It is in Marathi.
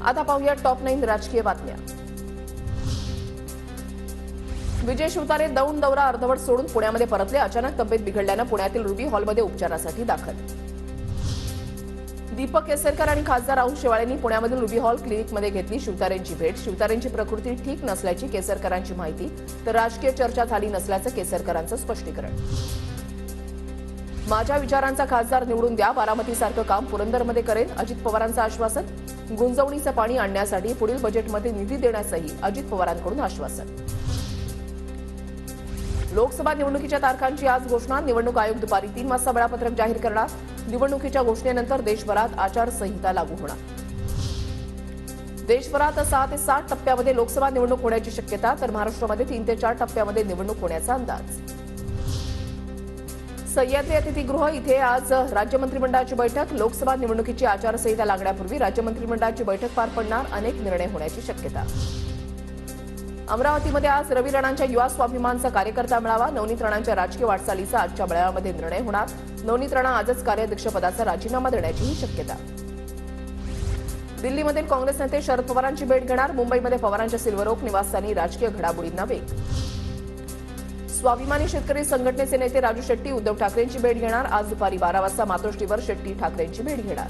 आता पाहूया टॉप 9 राजकीय बातम्या। विजय शिवतारे दौंड दौरा अर्धवट सोडून पुण्यामध्ये परतले। अचानक तब्येत बिघडल्यानं पुण्यातील रुबी हॉलमध्ये उपचारासाठी दाखल। दीपक केसरकर आणि खासदार राहुल शेवाळेंनी पुण्यामधील रुबी हॉल क्लिनिकमध्ये घेतली शिवतारेंची भेट। शिवतारेंची प्रकृती ठीक नसल्याची केसरकरांची माहिती, तर राजकीय चर्चा झाली नसल्याचं केसरकरांचं स्पष्टीकरण। माझ्या विचारांचा खासदार निवडून द्या, बारामतीसारखं काम पुरंदरमध्ये करेल, अजित पवारांचं आश्वासन। गुंजवणीचं पाणी आणण्यासाठी पुढील बजेटमध्ये निधी देण्यासही अजित पवारांकडून आश्वासन। लोकसभा निवडणुकीच्या तारखांची आज घोषणा। निवडणूक आयोग दुपारी 3 वाजता वेळापत्रक जाहीर करणार। निवडणुकीच्या घोषणेनंतर देशभरात आचारसंहिता लागू होणार। देशभरात 6 ते 7 टप्प्यामध्ये लोकसभा निवडणूक होण्याची शक्यता, तर महाराष्ट्रामध्ये 3 ते 4 टप्प्यामध्ये निवडणूक होण्याचा अंदाज। सह्याद्री अतिथीगृह इथे आज राज्य मंत्रिमंडळाची बैठक। लोकसभा निवडणुकीची आचारसंहिता लागण्यापूर्वी राज्य मंत्रिमंडळाची बैठक पार पडणार, अनेक निर्णय होण्याची शक्यता। अमरावतीमध्ये आज रवी राणांच्या युवा स्वाभिमानचा कार्यकर्ता मेळावा। नवनीत राणांच्या राजकीय वाटचालीचा आजच्या मेळाव्यामध्ये निर्णय होणार। नवनीत राणा आजच कार्याध्यक्षपदाचा राजीनामा देण्याचीही शक्यता। दिल्लीमधील काँग्रेस नेते शरद पवारांची भेट घेणार। मुंबईमध्ये पवारांच्या सिल्व्हर ओक निवासस्थानी राजकीय घडामोडींना वेग। स्वाभिमानी शेतकरी संघटनेचे नेते राजू शेट्टी उद्धव ठाकरेंची भेट घेणार। आज दुपारी 12 वाजता मातोश्रीवर शेट्टी ठाकरेंची भेट घेणार।